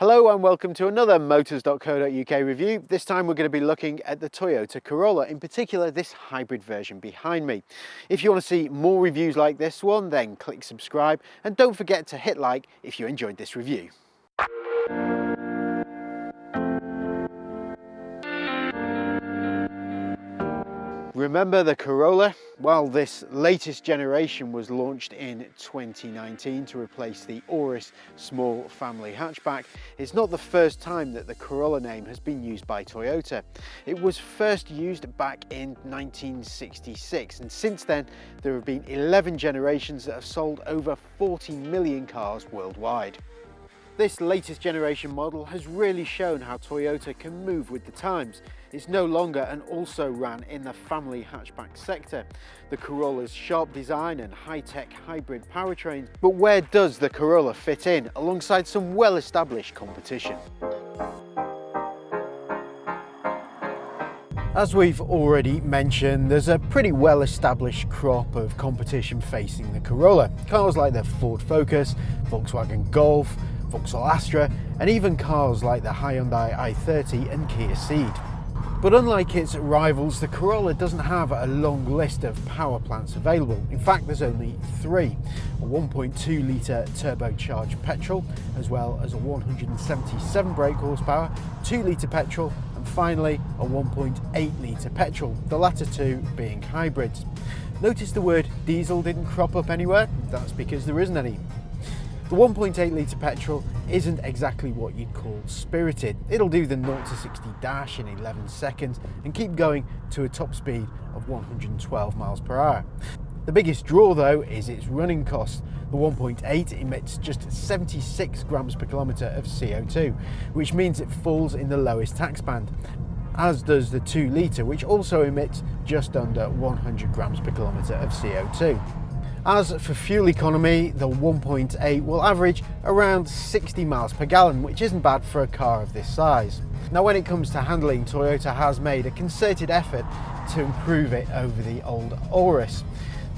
Hello and welcome to another Motors.co.uk review. This time we're going to be looking at the Toyota Corolla, in particular this hybrid version behind me. If you want to see more reviews like this one, then click subscribe and don't forget to hit like if you enjoyed this review. Remember the Corolla? Well, this latest generation was launched in 2019 to replace the Auris small family hatchback. It's not the first time that the Corolla name has been used by Toyota. It was first used back in 1966, and since then there have been 11 generations that have sold over 40 million cars worldwide. This latest generation model has really shown how Toyota can move with the times. It's no longer an also-ran in the family hatchback sector. The Corolla's sharp design and high-tech hybrid powertrains, but where does the Corolla fit in alongside some well-established competition? As we've already mentioned, there's a pretty well-established crop of competition facing the Corolla. Cars like the Ford Focus, Volkswagen Golf, Vauxhall Astra, and even cars like the Hyundai i30 and Kia Ceed. But unlike its rivals, the Corolla doesn't have a long list of power plants available. In fact, there's only three: a 1.2 litre turbocharged petrol, as well as a 177 brake horsepower, 2 litre petrol, and finally a 1.8 litre petrol, the latter two being hybrids. Notice the word diesel didn't crop up anywhere? That's because there isn't any. The 1.8 litre petrol isn't exactly what you'd call spirited. It'll do the 0 to 60 dash in 11 seconds and keep going to a top speed of 112 miles per hour. The biggest draw though is its running cost. The 1.8 emits just 76 grams per kilometre of CO2, which means it falls in the lowest tax band, as does the 2 litre, which also emits just under 100 grams per kilometre of CO2. As for fuel economy, the 1.8 will average around 60 miles per gallon, which isn't bad for a car of this size. Now, when it comes to handling, Toyota has made a concerted effort to improve it over the old Auris.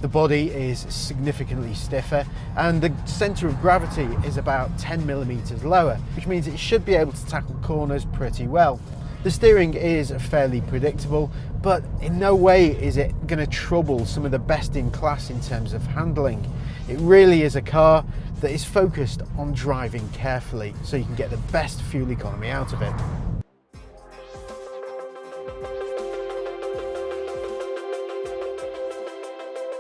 The body is significantly stiffer and the centre of gravity is about 10 millimeters lower, which means it should be able to tackle corners pretty well. The steering is fairly predictable, but in no way is it going to trouble some of the best in class in terms of handling. It really is a car that is focused on driving carefully so you can get the best fuel economy out of it.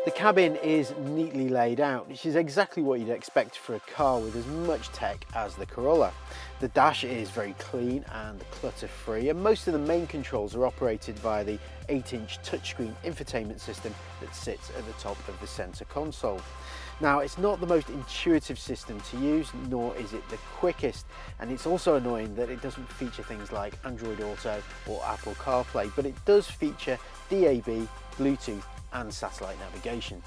The cabin is neatly laid out, which is exactly what you'd expect for a car with as much tech as the Corolla. The dash is very clean and clutter-free, and most of the main controls are operated via the 8-inch touchscreen infotainment system that sits at the top of the centre console. Now, it's not the most intuitive system to use, nor is it the quickest, and it's also annoying that it doesn't feature things like Android Auto or Apple CarPlay, but it does feature DAB, Bluetooth and satellite navigation.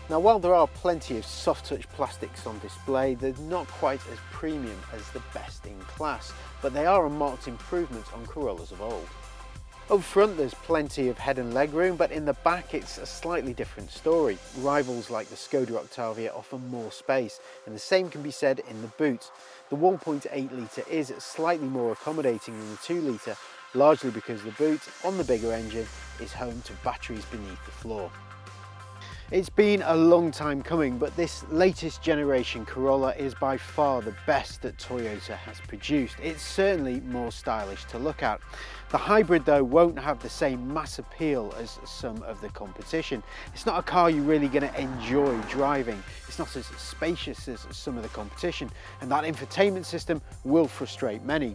Now, while there are plenty of soft touch plastics on display, they're not quite as premium as the best in class, but they are a marked improvement on Corollas of old. Up front there's plenty of head and leg room, but in the back it's a slightly different story. Rivals like the Skoda Octavia offer more space, and the same can be said in the boot. The 1.8 litre is slightly more accommodating than the 2 litre, largely because the boot on the bigger engine is home to batteries beneath the floor. It's been a long time coming, but this latest generation Corolla is by far the best that Toyota has produced. It's certainly more stylish to look at. The hybrid though won't have the same mass appeal as some of the competition. It's not a car you're really going to enjoy driving. It's not as spacious as some of the competition, and that infotainment system will frustrate many.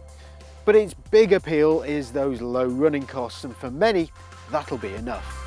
But its big appeal is those low running costs, and for many that'll be enough.